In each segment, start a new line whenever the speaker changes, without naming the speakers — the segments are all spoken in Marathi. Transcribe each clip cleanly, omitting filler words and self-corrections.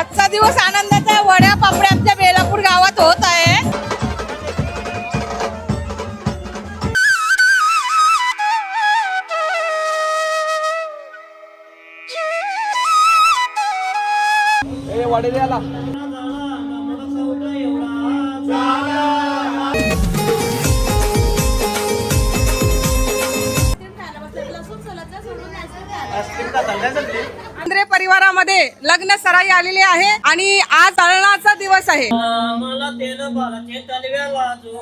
आजचा दिवस आनंदाचा वड्या पापड्या आमच्या बेलापूर गावात होत आहे।
वडे द्याला
आंध्रे परिवारामध्ये लग्न सराई आलेली आहे आणि आज तळणाचा दिवस आहे।
मला तेल बाळाचे तलव्याला जो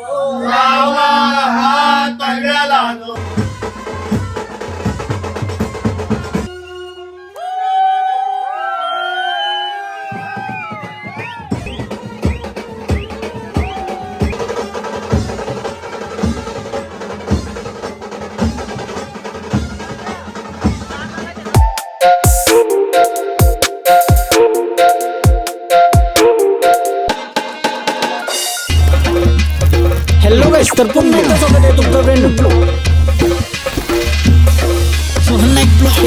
हॅलो गाइस, तर पुन्हा एकदा स्वागत आहे तुमचं brand new blog Sohan Naik blog.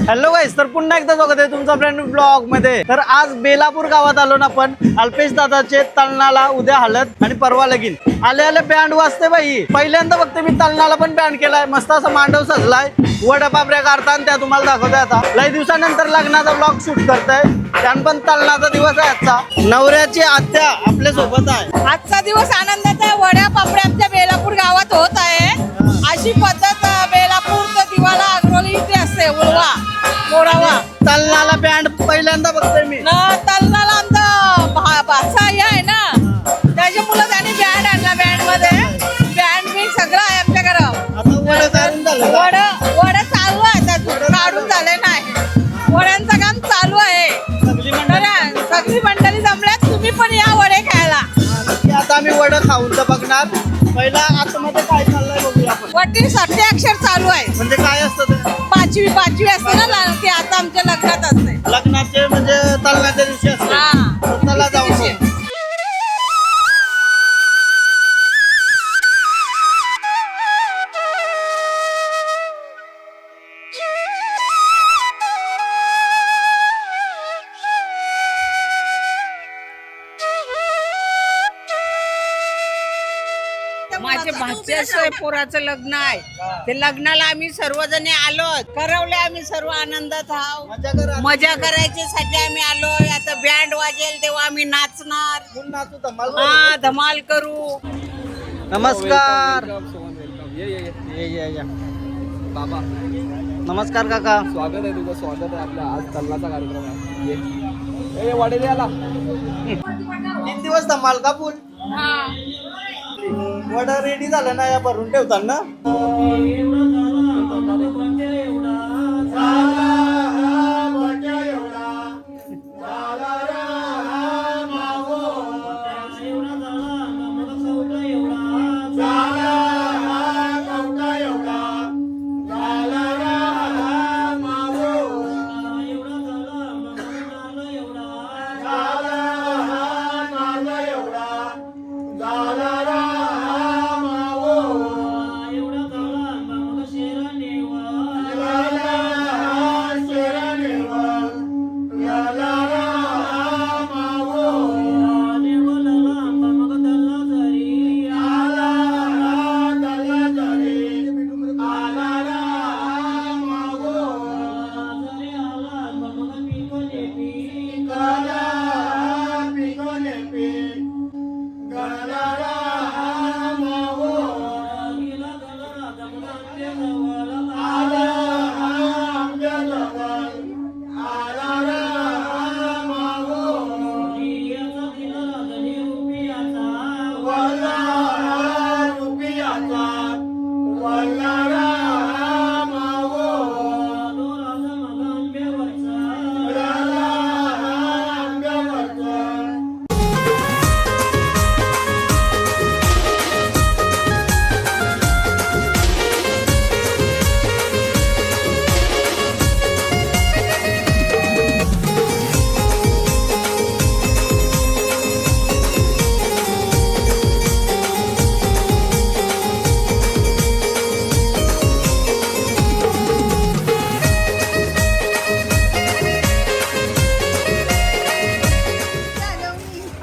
Hello guys, तर पुन्हा एकदा स्वागत आहे तुमचा ब्रँड न्यू ब्लॉग मध्ये। तर आज बेलापूर गावात आलो ना आपण। अल्पेश दादाचे तळणाला उद्या हळद आणि परवा लगीन। आले आले बँड वाजते बाई। पहिल्यांदा बघते मी तळणाला पण बँड केलाय, मस्त असा मांडव सजलाय, वड्या पापड्या काढताना त्या तुम्हाला दाखवतोय। आता लई दिवसानंतर लग्नाचा ब्लॉग शूट करताय, त्यान पण तळणाचा दिवस आहे आजचा। नवऱ्याची आत्या आपल्या सोबत आहे।
आजचा दिवस आनंदाचा वड्या पापड्या आमच्या बेलापूर गावात होत आहे। अशी पद्धत बेलापूर तर दिवाला अग्रोली इथे असते, उळवा मोरावा।
तळणाला बँड पहिल्यांदा बघतोय मी।
तलनाला आमचा भाषा आहे ना, त्याच्यामुळे त्यांनी बँड आणला। बँड मध्ये बँड बी सगळं आहे आमच्या घरात।
आता वडं काढून झालं का?
वड चालू आहे, त्यातून काढून झाले नाही, वड्यांचं काम चालू आहे। सगळी मंडळी जमल्यात, तुम्ही पण या वडे खायला।
आता आम्ही वडं खाऊन तर बघणार। पहिला आतमध्ये काय चाललंय बघूया आपण।
वटी सत्याक्षर चालू आहे,
म्हणजे काय असतं ते?
पाचवी असते ना ती, आता आमच्या लग्नात असते।
लग्नाचे म्हणजे तळणाच्या दिवशी असते।
हा।
तर चला जाऊ मग।
माझ्या भाच्याचं पोराचं लग्न आहे, ते लग्नाला आम्ही सर्वजण आलो, ठरवले आम्ही सर्व आनंदात आहोत,
मजा करा।
मजा करायच्यासाठी आम्ही आलोय। आता बँड वाजेल तेव्हा आम्ही नाचणार,
फुल नाचू धमाल करू।
हा धमाल करू।
नमस्कार
या बाबा,
नमस्कार काका।
स्वागत आहे तुझं, स्वागत आहे आपला। आज तल्लाचा कार्यक्रम आहे। ये वडे द्याला
3 दिवस धमाल का फुल? वडा रेडी झालं ना, या भरून ठेवताना।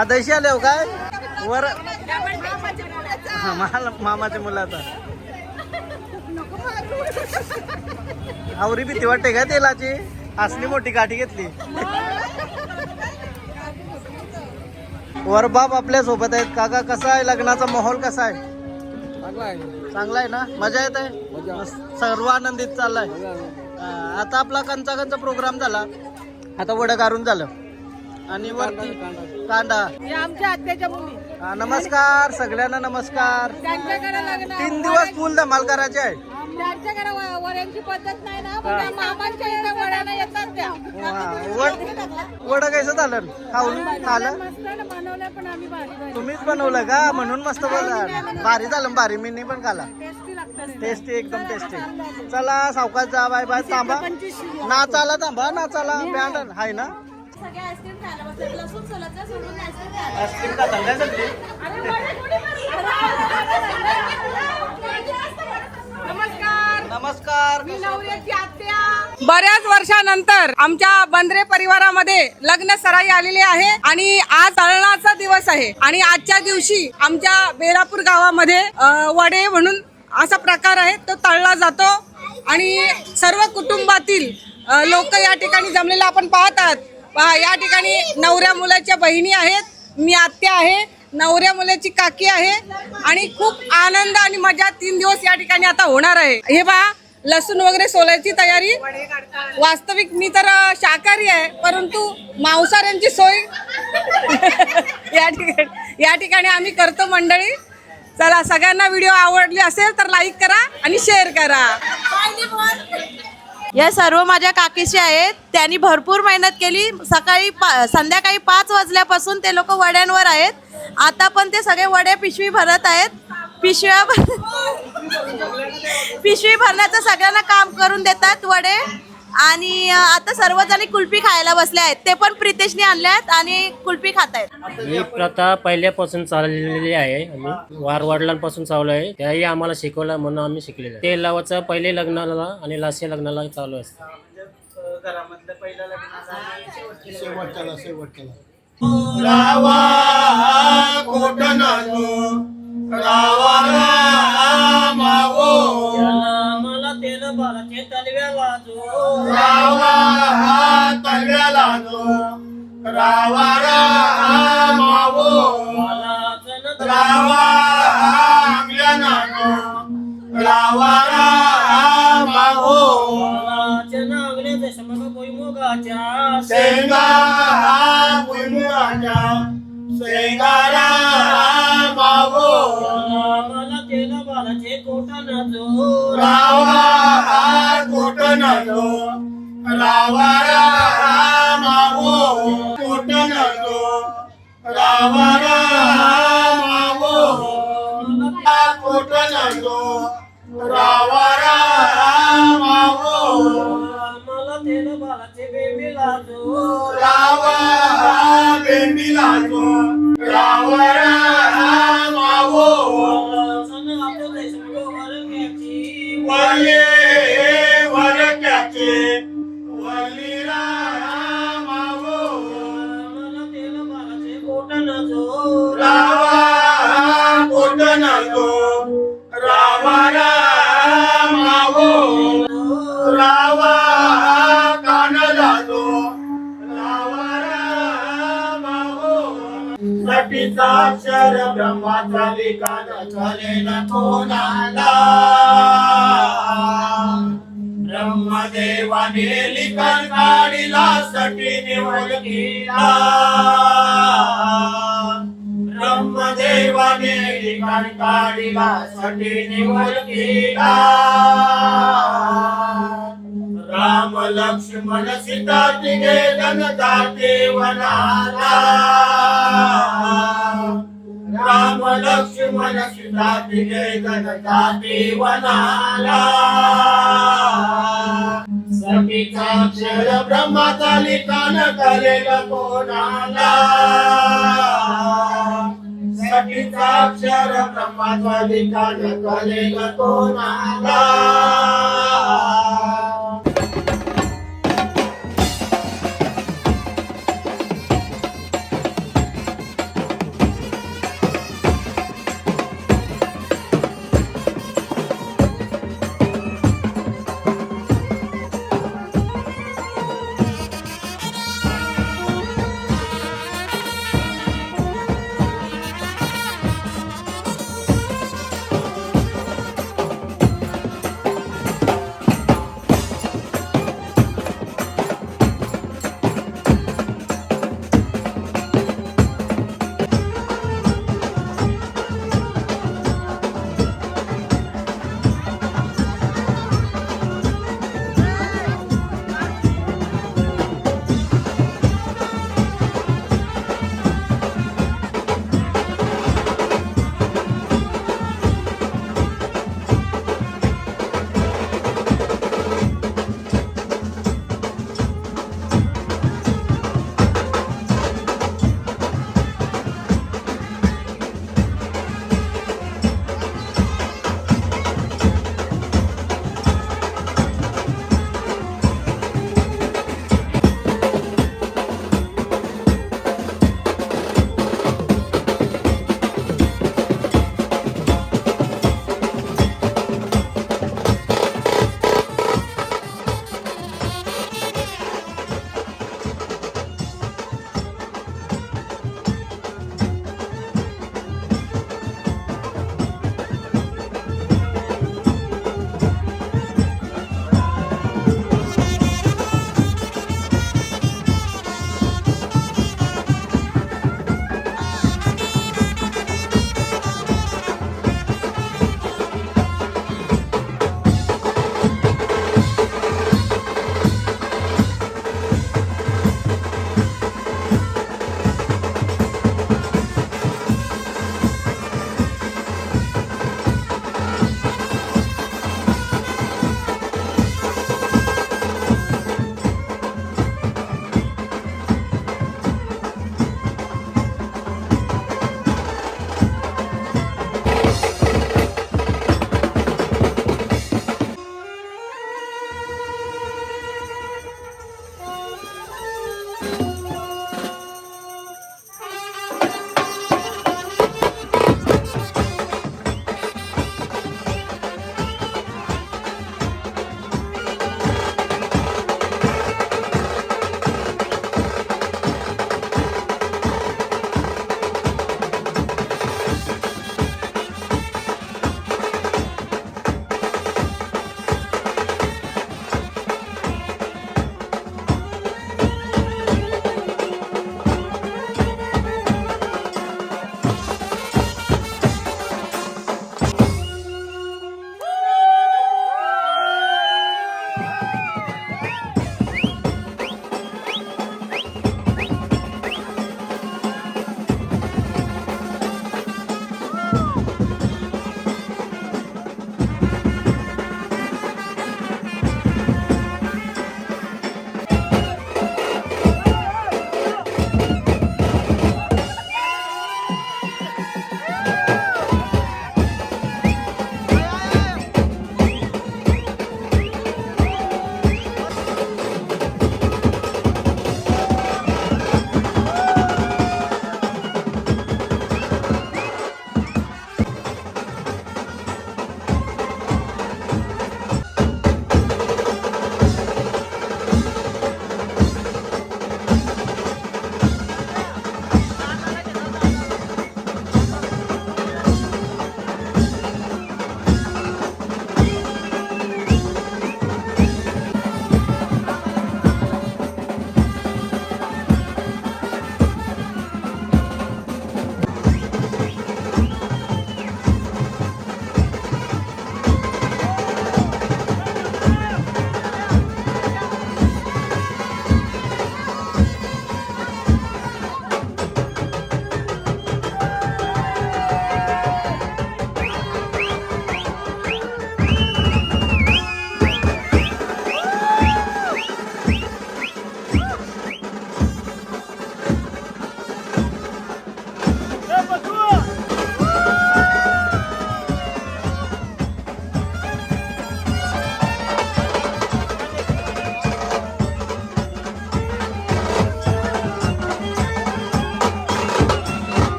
आदर्शी आले हो काय वर मामाच्या मुलाचा आवरी भीती वाटते का तेलाची असली मोठी काठी घेतली वर बाप आपल्या सोबत आहेत काका कसा आहे लग्नाचा माहोल कसा आहे
चांगला आहे
चांगला आहे ना मजा येत आहे सर्व आनंदित चाललाय आता आपला कंचा प्रोग्राम झाला आता वडं काढून झालं आणि वरती कांदा
आमच्या आत्याच्या मुली
नमस्कार सगळ्यांना नमस्कार
त्यांच्याकडे लग्न
3 दिवस फुल धमाल करायचे आहे
त्यांच्याकडे वड्यांची पद्धत नाही ना पण त्या मामांच्या इथे वड्यानं येतात त्या
वडं कसं झालं खाऊन खालं
बनवलं पण आम्ही भारी
तुम्हीच बनवलं का म्हणून मस्त बोला भारी झालं भारी मी पण खाला
टेस्टी लागतात
टेस्टी एकदम टेस्टी चला सावकाश जा बाय बाय थांबा नाचाला थांबा नाचाला बँड आहे ना
सगळे आईस्क्रीम खायला बसले लसूण सोलायचं सोडून आईस्क्रीम खायला
आईस्क्रीम खाताल काय सगळी नमस्कार
बऱ्याच वर्षानंतर आमच्या बंद्रे परिवारामध्ये लग्न सराई आलेली आहे आणि आज तळणाचा दिवस आहे आणि आजच्या दिवशी आमच्या बेलापूर गावामध्ये वडे म्हणून असा प्रकार आहे तो तळला जातो आणि सर्व कुटुंबातील लोक या ठिकाणी जमलेले आपण पाहत आहात पहा या ठिकाणी नवऱ्या मुलाच्या बहिणी आहेत मी आत्या आहे नवऱ्या मुलाची काकी आहे आणि खूप आनंद आणि मजा 3 दिवस या ठिकाणी आता होणार आहे हे पहा लसूण वगैरे सोलायची तयारी वास्तविक मी तर शाकाहारी आहे परंतु मांसाहाऱ्यांची सोय या ठिकाणी आम्ही करतो मंडळी चला सगळ्यांना व्हिडिओ आवडली असेल तर लाईक करा आणि शेअर करा या सर्व माझ्या काकीशी आहेत त्यांनी भरपूर मेहनत केली सकाळी संध्याकाळी 5 वाजल्यापासून ते लोक वड्यांवर आहेत आता पण ते सगळे वडे पिशवी भरत आहेत पिशवी भरण्याचं सगळ्यांना काम करून देतात वडे आणि आता सर्वजणी कुल्फी खायला बसले आहेत ते पण प्रितेशने आणले आहेत आणि कुल्फी खात आहेत
ही प्रथा पहिल्यापासून चाललेली आहे आम्ही वडिलांपासून चालू आहे त्याही आम्हाला शिकवलं म्हणून आम्ही शिकलेलं ते लावाचं पहिले लग्नाला आणि लास्ट लग्नाला चालू असतं
घरामधलं पहिलं लग्न
मला तेल बालाचे तलव्याला जो
तलव्याला जो रावारा मावो रावा अंगल्याना रावारा मावो शेंगा भुईमुगाच्या शेंगारा मावो
मला तेल बालाचे कोटन जो
रावा कोटन जो रावारा मावो कोटन जो रावारा मावो कोटन जो रावारा मावो
मला तेल बालाचे बेबीला जो
रावा बेंबीला जो रावारा मावो वरले वरक्याचे वलीरा मावो
मला तेल बालाचे कोटन जो
रावा कोटन जो रावारा मावो रावा कानला जो रावारा मावो सटीचा अक्षर ब्रह्माचा लिखाण झालेला कोणाला ब्रह्मदेवाने लिखाण काढिला सटीने ओळखीला ब्रह्मदेवाने लिखाण काढिला सटीने ओळखीला राम लक्ष्मण सीता तिघे जण जाते वनाला राम लक्ष्मण सीता तिघे जण जाते वनाला सखीचा अक्षर ब्रह्माचा लिखाण करेल कोणाला सखीचा अक्षर ब्रह्माचा लिखाण करेल कोणाला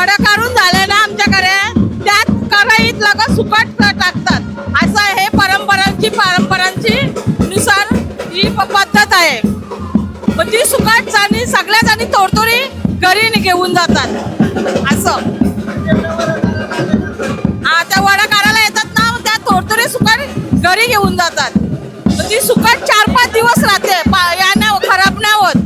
वडा काढून झाले ना आमच्याकडे, त्यात कढईत लगेच सुकट टाकतात. असं हे परंपरांची नुसार ही पद्धत आहे. मग ती सुकट आणि सगळ्या जणी तोडतोडी घरी घेऊन जातात. असं त्या वडा काढायला येतात ना, त्या तोडतोडी सुकट घरी घेऊन जातात. मग ती सुकट 4-5 दिवस राहते, याने खराब नाही होत.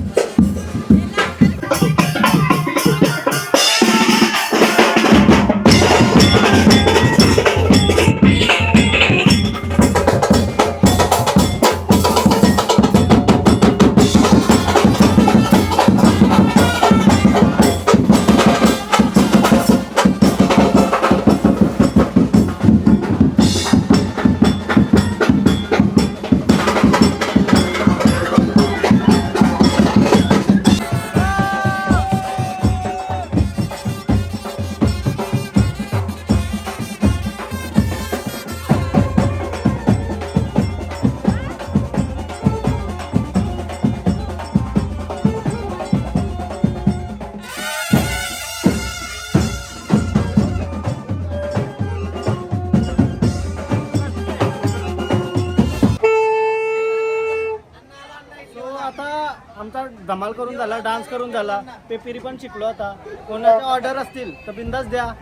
आमचा धमाल करून झाला, डान्स करून झाला, पेपिरी पण शिकलो. आता कोणाच्या ऑर्डर असतील तर बिंदास द्या.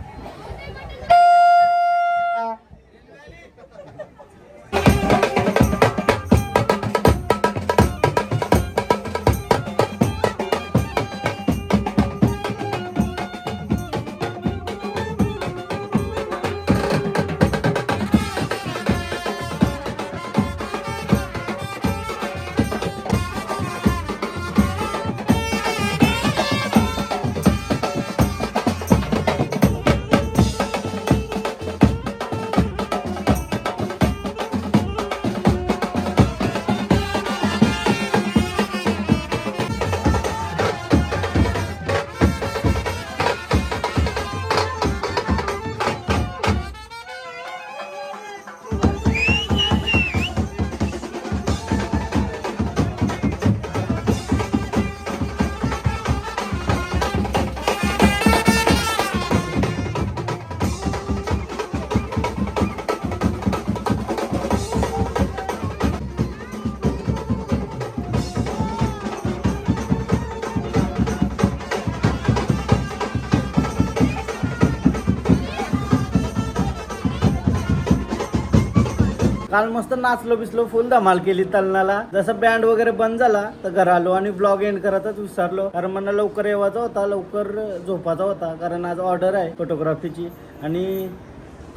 काल मस्त नाचलो बिचलो, फुल धमाल केली तलनाला. जसं बँड वगैरे बंद झाला तर घर आलो आणि ब्लॉग एंड करतच विसरलो, कारण मला लवकर येवायचा होता, लवकर झोपायचा होता, कारण आज ऑर्डर आहे फोटोग्राफीची. आणि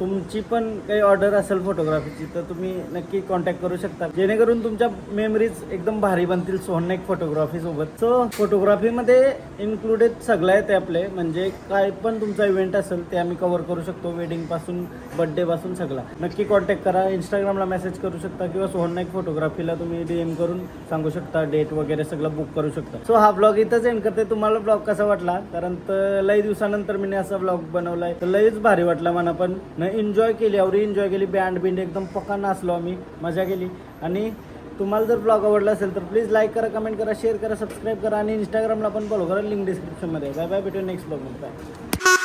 तुमची पण काही ऑर्डर असेल फोटोग्राफीची तर तुम्ही नक्की कॉन्टॅक्ट करू शकता, जेणेकरून तुमच्या मेमरीज एकदम भारी बनतील सोहननेक फोटोग्राफी सोबत. सो फोटोग्राफीमध्ये इन्क्लुडेड सगळं आहे ते आपले, म्हणजे काय पण तुमचा इव्हेंट असेल ते आम्ही कव्हर करू शकतो, वेडिंगपासून बड्डेपासून सगळा. नक्की कॉन्टॅक्ट करा, इंस्टाग्रामला मेसेज करू शकता किंवा सोहननेक फोटोग्राफीला तुम्ही DM करून सांगू शकता, डेट वगैरे सगळं बुक करू शकता. सो हा ब्लॉग इथंच एंड करते. तुम्हाला ब्लॉग कसा वाटला, कारण तर लई दिवसानंतर मी असा ब्लॉग बनवलाय, तर लईच भारी वाटला मला पण. एन्जॉय केली, एवढी एन्जॉय केली, बँड एकदम पक्का नाचलो आम्ही, मजा केली. आणि तुम्हाला जर ब्लॉग आवडला असेल तर प्लीज लाईक करा, कमेंट करा, शेअर करा, सबस्क्राईब करा आणि इंस्टाग्रामला पण फॉलो करा, लिंक डिस्क्रिप्शनमध्ये. बाय बाय, भेटू नेक्स्ट ब्लॉग मध्ये. बाय.